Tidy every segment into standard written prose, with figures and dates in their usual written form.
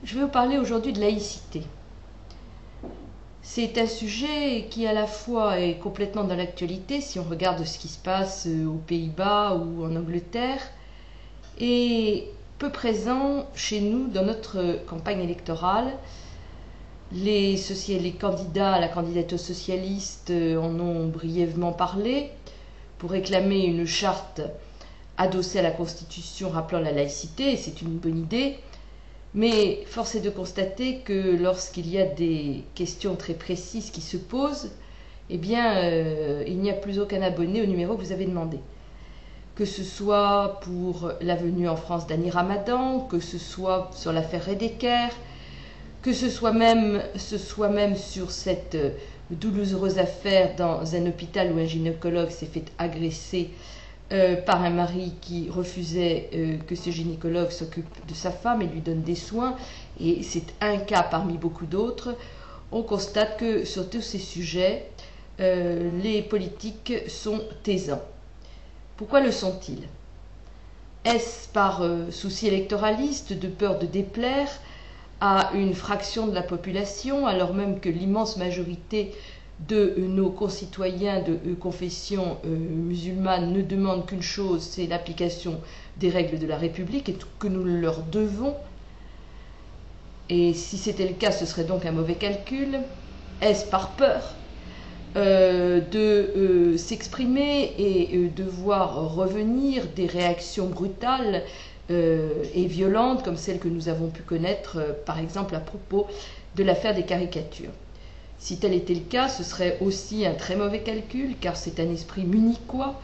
Je vais vous parler aujourd'hui de laïcité. C'est un sujet qui à la fois est complètement dans l'actualité si on regarde ce qui se passe aux Pays-Bas ou en Angleterre et peu présent chez nous dans notre campagne électorale. Les candidats à la candidature socialiste en ont brièvement parlé pour réclamer une charte adossée à la Constitution rappelant la laïcité, et c'est une bonne idée. Mais force est de constater que lorsqu'il y a des questions très précises qui se posent, eh bien, il n'y a plus aucun abonné au numéro que vous avez demandé. Que ce soit pour la venue en France d'Annie Ramadan, que ce soit sur l'affaire Reddeker, que ce soit même sur cette douloureuse affaire dans un hôpital où un gynécologue s'est fait agresser par un mari qui refusait que ce gynécologue s'occupe de sa femme et lui donne des soins, et c'est un cas parmi beaucoup d'autres. On constate que sur tous ces sujets, les politiques sont taisants. Pourquoi le sont-ils? Est-ce par souci électoraliste, de peur de déplaire à une fraction de la population, alors même que l'immense majorité de nos concitoyens de confession musulmane ne demandent qu'une chose, c'est l'application des règles de la République et que nous leur devons? Et si c'était le cas, ce serait donc un mauvais calcul. Est-ce par peur de s'exprimer et de voir revenir des réactions brutales et violentes comme celles que nous avons pu connaître par exemple à propos de l'affaire des caricatures? Si tel était le cas, ce serait aussi un très mauvais calcul, car c'est un esprit munichois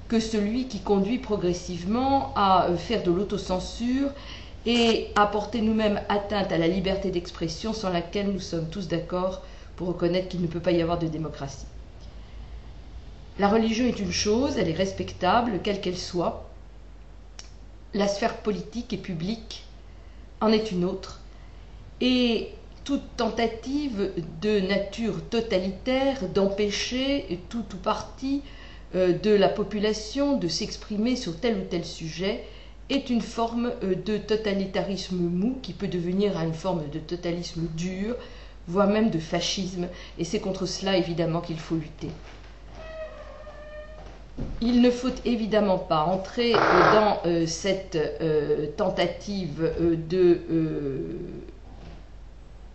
que celui qui conduit progressivement à faire de l'autocensure et à porter nous-mêmes atteinte à la liberté d'expression sans laquelle nous sommes tous d'accord pour reconnaître qu'il ne peut pas y avoir de démocratie. La religion est une chose, elle est respectable, quelle qu'elle soit. La sphère politique et publique en est une autre. Et toute tentative de nature totalitaire d'empêcher tout ou partie de la population de s'exprimer sur tel ou tel sujet est une forme de totalitarisme mou qui peut devenir une forme de totalisme dur, voire même de fascisme, et c'est contre cela évidemment qu'il faut lutter. Il ne faut évidemment pas entrer dans cette tentative de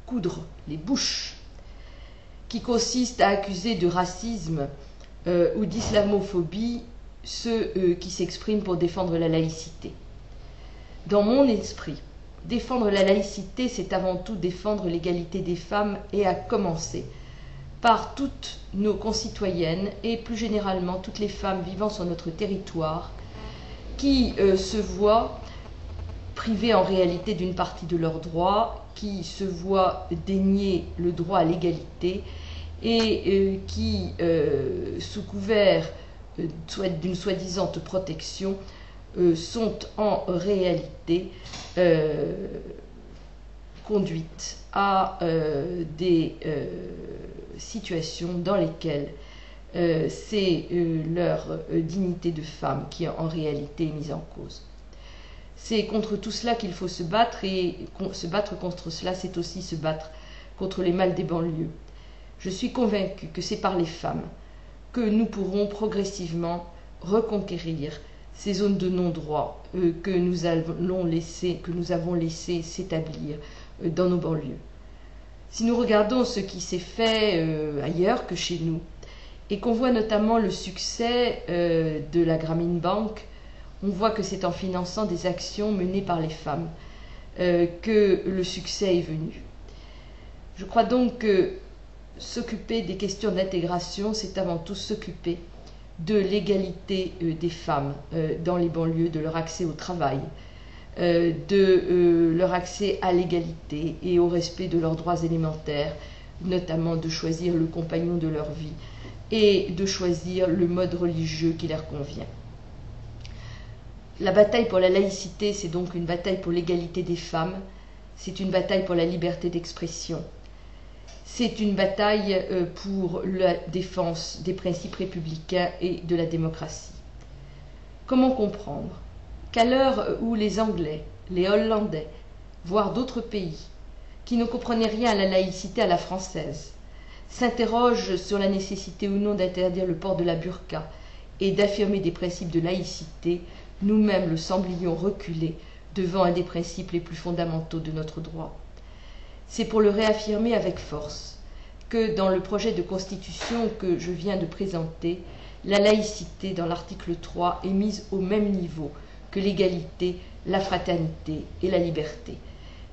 coudre les bouches qui consiste à accuser de racisme ou d'islamophobie ceux qui s'expriment pour défendre la laïcité. Dans mon esprit, défendre la laïcité, c'est avant tout défendre l'égalité des femmes, et à commencer par toutes nos concitoyennes et plus généralement toutes les femmes vivant sur notre territoire qui se voient privées en réalité d'une partie de leurs droits, qui se voient dénier le droit à l'égalité et qui, sous couvert d'une soi-disant protection, sont en réalité conduites à des situations dans lesquelles c'est leur dignité de femme qui en réalité est mise en cause. C'est contre tout cela qu'il faut se battre, et se battre contre cela, c'est aussi se battre contre les mâles des banlieues. Je suis convaincue que c'est par les femmes que nous pourrons progressivement reconquérir ces zones de non-droit que nous avons laissé s'établir dans nos banlieues. Si nous regardons ce qui s'est fait ailleurs que chez nous, et qu'on voit notamment le succès de la Grameen Bank, on voit que c'est en finançant des actions menées par les femmes que le succès est venu. Je crois donc que s'occuper des questions d'intégration, c'est avant tout s'occuper de l'égalité des femmes dans les banlieues, de leur accès au travail, de leur accès à l'égalité et au respect de leurs droits élémentaires, notamment de choisir le compagnon de leur vie et de choisir le mode religieux qui leur convient. La bataille pour la laïcité, c'est donc une bataille pour l'égalité des femmes, c'est une bataille pour la liberté d'expression, c'est une bataille pour la défense des principes républicains et de la démocratie. Comment comprendre qu'à l'heure où les Anglais, les Hollandais, voire d'autres pays, qui ne comprenaient rien à la laïcité à la française, s'interrogent sur la nécessité ou non d'interdire le port de la burqa et d'affirmer des principes de laïcité, nous-mêmes le semblions reculer devant un des principes les plus fondamentaux de notre droit. C'est pour le réaffirmer avec force que dans le projet de constitution que je viens de présenter, la laïcité dans l'article 3 est mise au même niveau que l'égalité, la fraternité et la liberté.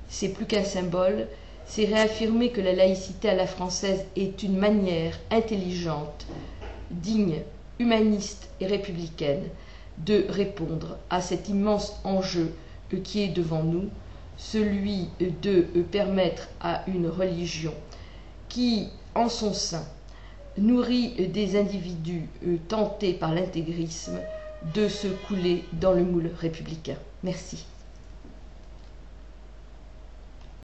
C'est plus qu'un symbole, c'est réaffirmer que la laïcité à la française est une manière intelligente, digne, humaniste et républicaine de répondre à cet immense enjeu qui est devant nous, celui de permettre à une religion qui, en son sein, nourrit des individus tentés par l'intégrisme de se couler dans le moule républicain. Merci.